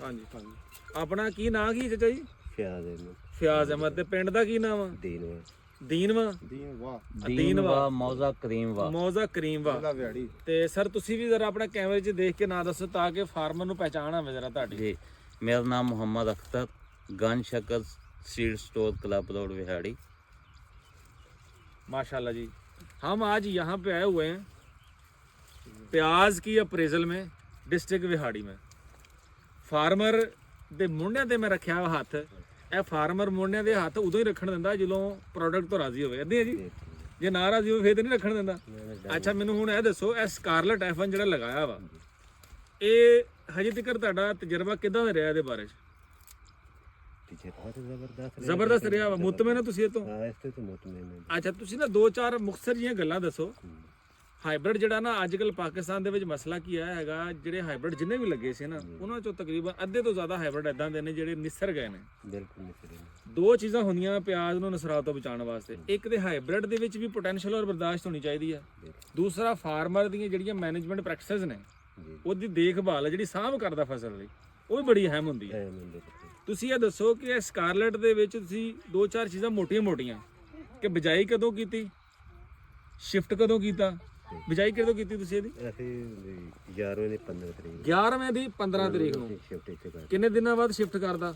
ਹਾਂਜੀ ਹਾਂਜੀ। ਆਪਣਾ ਕੀ ਨਾਂ ਕੀ ਚਾਚਾ ਜੀ? ਫਿਆਜ਼ ਅਹਿਮਦ। ਤੇ ਪਿੰਡ ਦਾ ਕੀ ਨਾਮ ਆ? ਦੀਨਵਾ। ਦੀਨਵਾ ਮੌਜ਼ਾ ਕਰੀਮਵਾ। ਮੌਜ਼ਾ ਕਰੀਮਵਾ। ਤੇ ਸਰ ਤੁਸੀਂ ਵੀ ਜ਼ਰਾ ਆਪਣਾ ਕੈਮਰੇ 'ਚ ਦੇਖ ਕੇ ਨਾਂ ਦੱਸੋ ਤਾਂ ਕਿ ਫਾਰਮਰ ਨੂੰ ਪਹਿਚਾਣ ਆਵੇ ਜ਼ਰਾ ਤੁਹਾਡੀ। जी मेरा नाम मोहम्मद अख्तर, गन शकल seed store club road Vehari. माशाल्लाह जी। हम आज यहाँ पे आए हुए हैं प्याज की अप्रेजल में डिस्ट्रिक्ट विहाड़ी में। फार्मर ਦੇ ਮੁੰਡਿਆਂ ਤੇ ਮੈਂ ਰੱਖਿਆ ਵਾ ਹੱਥ। ਇਹ ਫਾਰਮਰ ਮੁੰਡਿਆਂ ਦੇ ਹੱਥ ਉਦੋਂ ਹੀ ਰੱਖਣ ਦਿੰਦਾ ਜਦੋਂ ਪ੍ਰੋਡਕਟ ਤੋਂ ਰਾਜ਼ੀ ਹੋਵੇ। ਅੱਧੇ ਜੀ ਜੇ ਨਾ ਰਾਜ਼ੀ ਹੋਵੇ ਫੇਰ ਤੇ ਨਹੀਂ ਰੱਖਣ ਦਿੰਦਾ। ਅੱਛਾ ਮੈਨੂੰ ਹੁਣ ਇਹ ਦੱਸੋ ਇਹ ਸਕਾਰਲਟ F1 ਜਿਹੜਾ ਲਗਾਇਆ ਵਾ ਇਹ ਹਜੇ ਤੱਕ ਤੁਹਾਡਾ ਤਜਰਬਾ ਕਿਦਾਂ ਦਾ ਰਿਹਾ ਇਹਦੇ ਬਾਰੇ 'ਚ? ਜ਼ਬਰਦਸਤ ਰਿਹਾ ਵਾ। ਮੁਤਮਿਨ ਹੋ ਤੁਸੀਂ ਇਹ ਤੋਂ? ਅੱਛਾ ਤੁਸੀਂ ਨਾ ਦੋ ਚਾਰ ਮੁਖਤਸਰ ਜਿਹੀਆਂ ਗੱਲਾਂ ਦੱਸੋ। ਹਾਈਬ੍ਰਿਡ ਜਿਹੜਾ ਨਾ ਅੱਜ ਕੱਲ ਪਾਕਿਸਤਾਨ ਦੇ ਵਿੱਚ ਮਸਲਾ ਕੀ ਆਇਆ ਹੈਗਾ, ਜਿਹੜੇ ਹਾਈਬ੍ਰਿਡ ਜਿੰਨੇ ਵੀ ਲੱਗੇ ਸੀ ਨਾ ਉਹਨਾਂ ਚੋਂ ਤਕਰੀਬਨ ਅੱਧੇ ਤੋਂ ਜ਼ਿਆਦਾ ਹਾਈਬ੍ਰਿਡ ਇਦਾਂ ਦੇ ਨੇ ਜਿਹੜੇ ਨਿਸਰ ਗਏ ਨੇ। ਬਿਲਕੁਲ ਦੋ ਚੀਜ਼ਾਂ ਹੁੰਦੀਆਂ ਪਿਆਜ਼ ਨੂੰ ਨਸਰਾਤ ਤੋਂ ਬਚਾਉਣ ਵਾਸਤੇ। ਇੱਕ ਤੇ ਹਾਈਬ੍ਰਿਡ ਦੇ ਵਿੱਚ ਵੀ ਪੋਟੈਂਸ਼ੀਅਲ ਔਰ ਬਰਦਾਸ਼ਤ ਹੋਣੀ ਚਾਹੀਦੀ ਹੈ। ਦੂਸਰਾ ਫਾਰਮਰ ਦੀਆਂ ਜਿਹੜੀਆਂ ਮੈਨੇਜਮੈਂਟ ਪ੍ਰੈਕਟਿਸਿਸ ਨੇ ਉਹਦੀ ਦੇਖਭਾਲ ਜਿਹੜੀ ਸਾਂਭ ਕਰਦਾ ਫਸਲ ਲਈ ਉਹ ਵੀ ਬੜੀ ਅਹਿਮ ਹੁੰਦੀ ਹੈ। ਤੁਸੀਂ ਇਹ ਦੱਸੋ ਕਿ ਇਹ ਸਕਾਰਲਟ ਦੇ ਵਿੱਚ ਤੁਸੀਂ ਦੋ ਚਾਰ ਚੀਜ਼ਾਂ ਮੋਟੀਆਂ ਕਿ ਬਿਜਾਈ ਕਦੋਂ ਕੀਤੀ, ਸ਼ਿਫਟ ਕਦੋਂ ਕੀਤਾ? ਬਿਜਾਈ ਕਦੋਂ ਕੀਤੀ ਤੁਸੀਂ ਇਹਦੀ? ਅਸੀਂ 11ਵੇਂ ਦੀ 15 ਤਰੀਕ 11ਵੇਂ ਦੀ 15 ਤਰੀਕ ਨੂੰ। ਸ਼ਿਫਟ ਇੱਥੇ ਕਰ ਕਿੰਨੇ ਦਿਨਾਂ ਬਾਅਦ ਸ਼ਿਫਟ ਕਰਦਾ?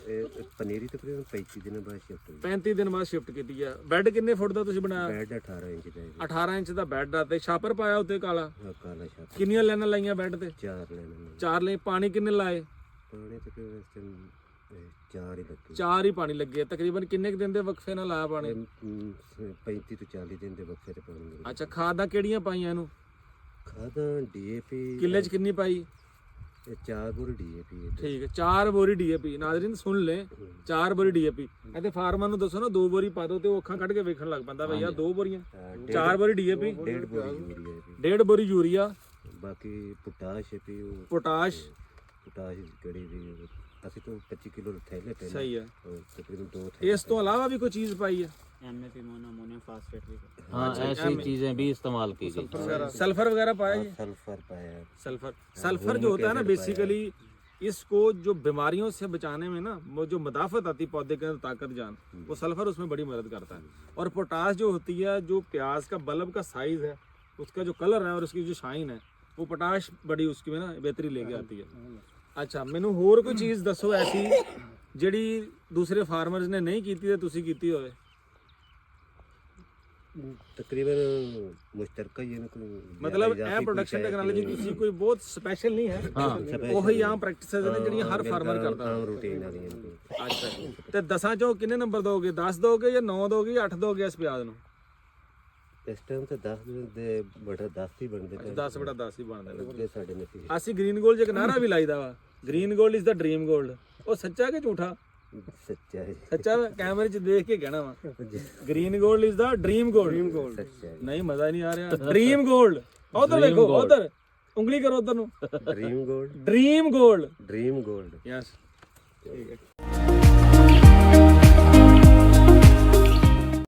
ਇਹ ਪਨੀਰੀ ਤਕਰੀਬਨ 35 ਦਿਨਾਂ ਬਾਅਦ ਸ਼ਿਫਟ ਹੋਈ। 35 ਦਿਨ ਬਾਅਦ ਸ਼ਿਫਟ ਕੀਤੀ ਆ। ਬੈੱਡ ਕਿੰਨੇ ਫੁੱਟ ਦਾ ਤੁਸੀਂ ਬਣਾਇਆ? ਬੈੱਡ 18 ਇੰਚ ਦਾ ਹੈ। 18 ਇੰਚ ਦਾ ਬੈੱਡ ਆ ਤੇ ਛਾਪਰ ਪਾਇਆ ਉੱਤੇ ਕਾਲਾ। ਕਾਲਾ ਛਾਪਰ। ਕਿੰਨੀਆਂ ਲਾਈਨਾਂ ਲਾਈਆਂ ਬੈੱਡ ਤੇ? 4 ਲਾਈਨਾਂ। 4 ਲਾਈਨ। ਪਾਣੀ ਕਿੰਨੇ ਲਾਏ? ਪਾਣੀ ਤਕਰੀਬਨ 4 ਹੀ ਲੱਗੇ। 4 ਹੀ ਪਾਣੀ ਲੱਗੇ। ਤਕਰੀਬਨ ਕਿੰਨੇ ਕੁ ਦਿਨ ਦੇ ਵਕਫੇ ਨਾਲ ਲਾਇਆ ਪਾਣੀ? 35 ਤੋਂ 40 ਦਿਨ ਦੇ ਵਕਫੇ ਤੇ ਪਾਣੀ ਮਿਲਿਆ। ਅੱਛਾ ਖਾਦਾਂ ਕਿਹੜੀਆਂ ਪਾਈਆਂ ਇਹਨੂੰ? ਖਾਦਾਂ DAP ਕਿੱਲੇ 'ਚ ਕਿੰਨੀ ਪਾਈ? 4 ਬੋਰੀ DAP। ਠੀਕ ਹੈ 4 ਬੋਰੀ DAP। ਨਾਜ਼ਰੀਨ ਸੁਣ ਲੈ 4 ਬੋਰੀ DAP। ਇਹਦੇ ਫਾਰਮਰ ਨੂੰ ਦੱਸੋ ਨਾ 2 ਬੋਰੀ ਪਾ ਦੋ ਤੇ ਉਹ ਅੱਖਾਂ ਕੱਢ ਕੇ ਵੇਖਣ ਲੱਗ ਪੈਂਦਾ ਭਈਆ 2 ਬੋਰੀਆਂ 4 ਬੋਰੀ DAP 1.5 ਬੋਰੀ ਯੂਰੀਆ। 1.5 ਬੋਰੀ ਯੂਰੀਆ। ਬਾਕੀ ਪੋਟਾਸ਼ ਵੀ ਪੋਟਾਸ਼ ਕਿਹੜੀ ਵੀ ਅਸੀਂ ਤੋਂ 25 ਕਿਲੋ ਥੈਲੇ ਪੈ। ਸਹੀ ਹੈ। ਤਕਰੀਬਨ 2 ਥੈਲੇ। ਇਸ ਤੋਂ ਇਲਾਵਾ ਵੀ ਕੋਈ ਚੀਜ਼ ਪਾਈ ਹੈ? MAP अमोनियम फास्फेट भी। हाँ ऐसी चीजें भी इस्तेमाल की गई। सल्फर वगैरह पाया है? सल्फर पाया। सल्फर जो होता है ना बेसिकली इसको जो बीमारियों से बचाने में ना वो जो मदाफत आती है पौधे के अंदर ताकत जान वो सल्फर उसमें बड़ी मदद करता है। और पोटाश जो होती है जो प्याज का बल्ब का साइज है उसका जो कलर है और उसकी जो शाइन है वो पोटाश बड़ी उसकी में ना बेहतरी लेके आती है। अच्छा मैनू होर कोई चीज़ दसो ऐसी ਜਿਹੜੀ ਦੂਸਰੇ ਫਾਰਮਰਸ ਨੇ ਨਹੀਂ ਕੀਤੀ ਤੇ ਤੁਸੀਂ ਕੀਤੀ ਹੋਵੇ? ਤਕਰੀਬਨ ਮੁਸ਼ਤਰਕਾ ਹੀ ਕੋਈ ਮਤਲਬ ਇਹ ਪ੍ਰੋਡਕਸ਼ਨ ਟੈਕਨੋਲੋਜੀ ਤੁਸੀਂ ਕੋਈ ਬਹੁਤ ਸਪੈਸ਼ਲ ਨਹੀਂ ਹੈ। ਹਾਂ ਉਹੀ ਆਮ ਪ੍ਰੈਕਟਿਸਿਸ ਨੇ ਜਿਹੜੀਆਂ ਹਰ ਫਾਰਮਰ ਕਰਦਾ। ਆਮ ਰੂਟੀਨ ਵਾਲੀਆਂ। ਅੱਛਾ ਤੇ 10 ਚੋਂ ਕਿੰਨੇ ਨੰਬਰ ਦੋਗੇ? 10 ਦੋਗੇ ਜਾਂ 9 ਦੋਗੇ ਜਾਂ 8 ਦੋਗੇ ਇਸ ਪਿਆਜ਼ ਨੂੰ? ਇਸ ਟਾਈਮ ਤੇ 10 ਦੇ ਬੜਾ 10 ਹੀ ਬਣਦੇ ਪਏ। 10 ਬੜਾ 10 ਹੀ ਬਣਦੇ ਨੇ ਸਾਡੇ ਨਤੀਜੇ। ਅਸੀਂ ਗ੍ਰੀਨ ਗੋਲਡ ਇੱਕ ਨਾਰਾ ਵੀ ਲਾਈਦਾ ਵਾ, green gold is the dream gold. ਉਹ ਸੱਚਾ ਕਿ ਝੂਠਾ? ਸੱਚਾ ਹੈ। ਸੱਚਾ ਕੈਮਰੇ 'ਚ ਦੇਖ ਕੇ ਕਹਿਣਾ ਵਾ green gold is the dream gold. ਨਹੀਂ ਮਜ਼ਾ ਹੀ ਨਹੀਂ ਆ ਰਿਹਾ। ਡ੍ਰੀਮ ਗੋਲਡ ਉਧਰ ਦੇਖੋ, ਉਧਰ ਉਂਗਲੀ ਕਰੋ ਉਧਰ ਨੂੰ। Dream gold. Dream gold. Dream gold. Yes ਠੀਕ ਹੈ।